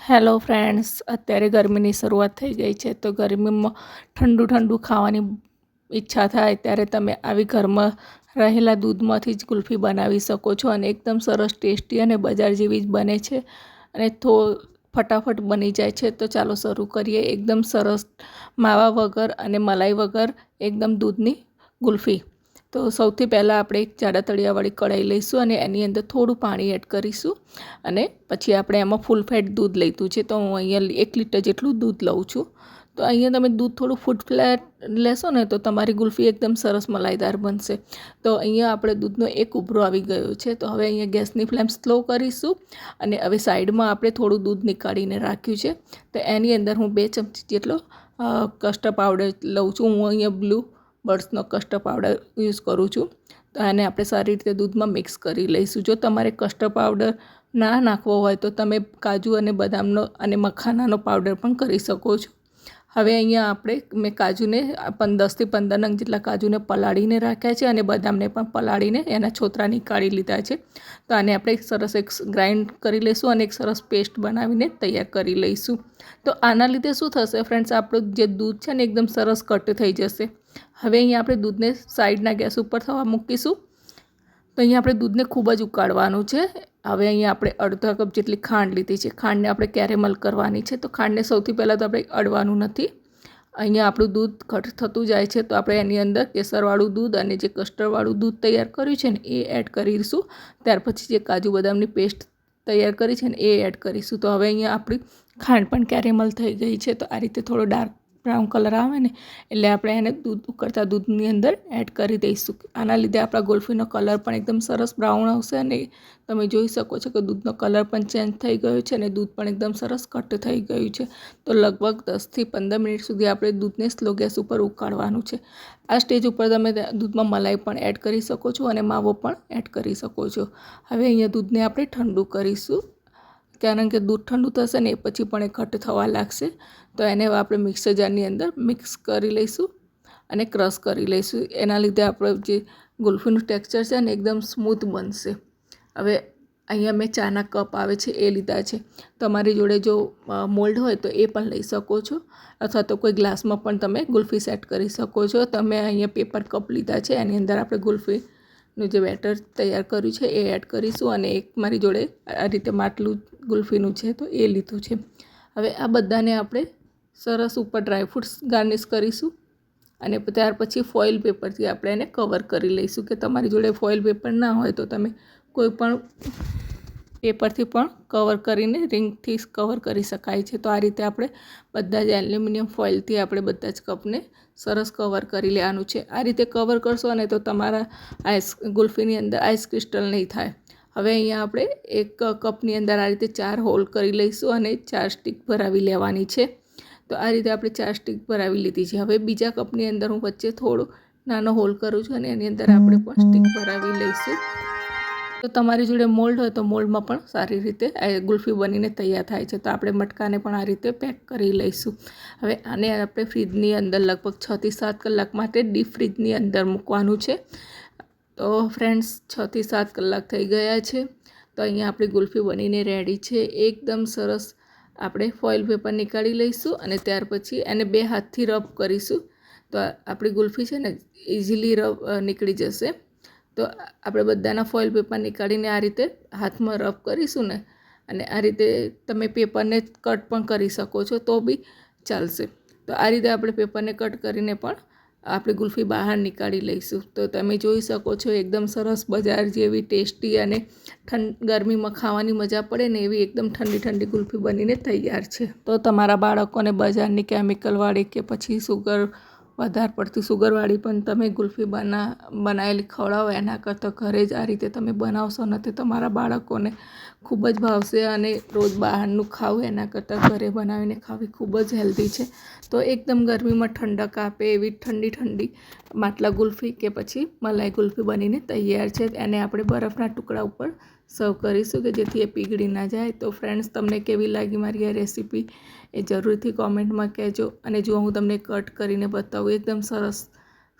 Hello friends, અત્યારે ગરમીની શરૂઆત થઈ ગઈ છે તો ગરમીમાં ઠંડુ ઠંડુ ખાવાની ઈચ્છા થાય ત્યારે તમે આવી ઘરમાં રહેલા દૂધમાંથી જ કુલ્ફી બનાવી શકો છો અને એકદમ સરસ ટેસ્ટી અને બજાર જેવી જ બને છે અને ફટાફટ બની જાય છે. તો ચાલો શરૂ કરીએ. એકદમ સરસ માવા વગર અને મલાઈ વગર એકદમ દૂધની કુલ્ફી. તો સૌથી પહેલાં આપણે એક જાડા તળિયાવાળી કઢાઈ લઈશું અને એની અંદર થોડું પાણી એડ કરીશું અને પછી આપણે એમાં ફૂલ ફેટ દૂધ લીધું છે. તો હું અહીંયા 1 લીટર જેટલું દૂધ લઉં છું. તો અહીંયા તમે દૂધ થોડું ફૂટ ફ્લેટ લેશો ને તો તમારી કુલ્ફી એકદમ સરસ મલાઈદાર બનશે. તો અહીંયા આપણે દૂધનો એક ઉભરો આવી ગયો છે. તો હવે અહીંયા ગેસની ફ્લેમ સ્લો કરીશું અને હવે સાઈડમાં આપણે થોડું દૂધ નીકાળીને રાખ્યું છે. તો એની અંદર હું 2 ચમચી જેટલો કસ્ટર્ડ પાવડર લઉં છું. હું અહીંયા બ્લુ બર્ડ્સનો કસ્ટર્ડ પાવડર યુઝ કરું છું. તો આને આપણે સારી રીતે દૂધમાં મિક્સ કરી લઈશું. જો તમારે કસ્ટર્ડ પાવડર ના નાખવો હોય તો તમે કાજુ અને બદામનો અને મખાનાનો પાવડર પણ કરી શકો છો. હવે અહીંયા મેં કાજુને 10થી 15 નંગ જેટલા કાજુને પલાળીને રાખ્યા છે અને બદામને પણ પલાળીને એના છોતરા નીકાળી લીધા છે. તો આને આપણે સરસ એક ગ્રાઇન્ડ કરી લઈશું અને એક સરસ પેસ્ટ બનાવીને તૈયાર કરી લઈશું. તો આના લીધે શું થશે ફ્રેન્ડ્સ, આપણું જે દૂધ છે ને એકદમ સરસ કટ થઈ જશે. હવે અહીંયા આપણે દૂધને સાઈડના ગેસ ઉપર થવા મૂકીશું. તો અહીંયા આપણે દૂધને ખૂબ જ ઉકાળવાનું છે. હવે અહીંયા આપણે અડધા કપ જેટલી ખાંડ લીધી છે. ખાંડને આપણે કેરેમલ કરવાની છે. તો ખાંડને સૌથી પહેલાં તો આપણે અડવાનું નથી. અહીંયા આપણું દૂધ ઘટ થતું જાય છે તો આપણે એની અંદર કેસરવાળું દૂધ અને જે કસ્ટર્ડવાળું દૂધ તૈયાર કર્યું છે ને એ એડ કરીશું. ત્યાર પછી જે કાજુ બદામની પેસ્ટ તૈયાર કરી છે ને એ એડ કરીશું. તો હવે અહીંયા આપણી ખાંડ પણ કેરેમલ થઈ ગઈ છે. તો આ રીતે થોડો ડાર્ક બ્રાઉન કલર આવે ને એટલે આપણે એને ઉકળતા દૂધની અંદર એડ કરી દઈશું. આના લીધે આપણા કુલ્ફીનો કલર પણ એકદમ સરસ બ્રાઉન આવશે અને તમે જોઈ શકો છો કે દૂધનો કલર પણ ચેન્જ થઈ ગયો છે અને દૂધ પણ એકદમ સરસ કટ થઈ ગયું છે. તો લગભગ 10થી 15 મિનિટ સુધી આપણે દૂધને સ્લો ગેસ ઉપર ઉકાળવાનું છે. આ સ્ટેજ ઉપર તમે દૂધમાં મલાઈ પણ એડ કરી શકો છો અને માવો પણ એડ કરી શકો છો. હવે અહીંયા દૂધને આપણે ઠંડુ કરીશું, કારણ કે દૂધ ઠંડુ થશે ને એ પછી પણ એ ઘટ થવા લાગશે. તો એને આપણે મિક્સર જારની અંદર મિક્સ કરી લઈશું અને ક્રશ કરી લઈશું. એના લીધે આપણે જે કુલ્ફીનું ટેક્સચર છે ને એકદમ સ્મૂથ બનશે. હવે અહીંયા મેં ચાના કપ આવે છે એ લીધા છે. તમારી જોડે જો મોલ્ડ હોય તો એ પણ લઈ શકો છો અથવા તો કોઈ ગ્લાસમાં પણ તમે કુલ્ફી સેટ કરી શકો છો. તમે અહીંયા પેપર કપ લીધા છે, એની અંદર આપણે કુલ્ફીનું જે બેટર તૈયાર કર્યું છે એ એડ કરીશું અને એક મારી જોડે આ રીતે માટલું કુલ્ફીનું છે તો એ લીધું છે. હવે આ બધાને આપણે સરસ ઉપર ડ્રાયફ્રૂટ્સ ગાર્નિશ કરીશું અને ત્યાર પછી ફોઇલ પેપરથી આપણે એને કવર કરી લઈશું. કે તમારી જોડે ફોઇલ પેપર ના હોય તો તમે કોઈ પણ પેપરથી પણ કવર કરીને રિંગથી કવર કરી શકાય છે. તો આ રીતે આપણે બધા જ એલ્યુમિનિયમ ફોઇલથી આપણે બધા જ કપને સરસ કવર કરી લેવાનું છે. આ રીતે કવર કરશો અને તો તમારા કુલ્ફીની અંદર આઈસ ક્રિસ્ટલ નહીં થાય. હવે અહીંયા આપણે એક કપની અંદર આ રીતે 4 હોલ કરી લઈશું અને 4 સ્ટીક ભરાવી લેવાની છે. તો આ રીતે આપણે 4 સ્ટીક ભરાવી લીધી છે. હવે બીજા કપની અંદર હું વચ્ચે થોડો નાનો હોલ કરું છું અને એની અંદર આપણે પણ સ્ટીક ભરાવી લઈશું. તો તમારી જોડે મોલ્ડ હોય તો મોલ્ડમાં પણ સારી રીતે કુલ્ફી બનીને તૈયાર થાય છે. તો આપણે મટકાને પણ આ રીતે પેક કરી લઈશું. હવે આને આપણે ફ્રીજની અંદર લગભગ 6 થી 7 કલાક માટે ડીપ ફ્રીજની અંદર મૂકવાનું છે. તો ફ્રેન્ડ્સ 6 થી 7 કલાક થઈ ગયા છે. તો અહીંયા આપણી કુલ્ફી બનીને રેડી છે. એકદમ સરસ આપણે ફોઇલ પેપર નીકાળી લઈશું અને ત્યાર પછી એને 2 હાથથી રબ કરીશું. તો આપણી કુલ્ફી છે ને ઇઝીલી નીકળી જશે. તો આપણે બધાના ફોઇલ પેપર નીકાળીને આ રીતે હાથમાં રબ કરીશું ને અને આ રીતે તમે પેપરને કટ પણ કરી શકો છો તો બી ચાલશે. તો આ રીતે આપણે પેપરને કટ કરીને પણ આપણી કુલ્ફી બહાર નીકાળી લઈશું. તો તમે જોઈ શકો છો એકદમ સરસ બજાર જેવી ટેસ્ટી અને ગરમીમાં ખાવાની મજા પડે ને એવી એકદમ ઠંડી ઠંડી કુલ્ફી બનીને તૈયાર છે. તો તમારા બાળકોને બજારની કેમિકલવાળી કે પછી વધારે પડતી સુગરવાળી પણ તમે કુલ્ફી બનાવેલી ખવડાવો એના કરતાં ઘરે જ આ રીતે તમે બનાવશો ને તો તમારા બાળકોને ખૂબ જ ભાવશે અને રોજ બહારનું ખાવું એના કરતાં ઘરે બનાવીને ખાવી ખૂબ જ હેલ્ધી છે. તો એકદમ ગરમીમાં ઠંડક આપે એવી ઠંડી ઠંડી માટલા કુલ્ફી કે પછી મલાઈ કુલ્ફી બનીને તૈયાર છે. એને આપણે બરફના ટુકડા ઉપર સર્વ કરીશું કે જેથી એ પીગળી ના જાય. તો ફ્રેન્ડ્સ, તમને કેવી લાગી મારી આ રેસીપી એ જરૂરથી કોમેન્ટમાં કહેજો. અને જો હું તમને કટ કરીને બતાવું, એકદમ સરસ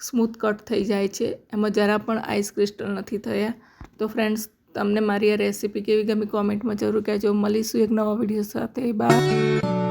સ્મૂથ કટ થઈ જાય છે, એમાં જરા પણ આઈસ ક્રિસ્ટલ નથી થયા. તો ફ્રેન્ડ્સ, તમને મારી આ રેસીપી કેવી ગમી કોમેન્ટમાં જરૂર કહેજો. મળીશું એક નવા વિડીયો સાથે. બાય.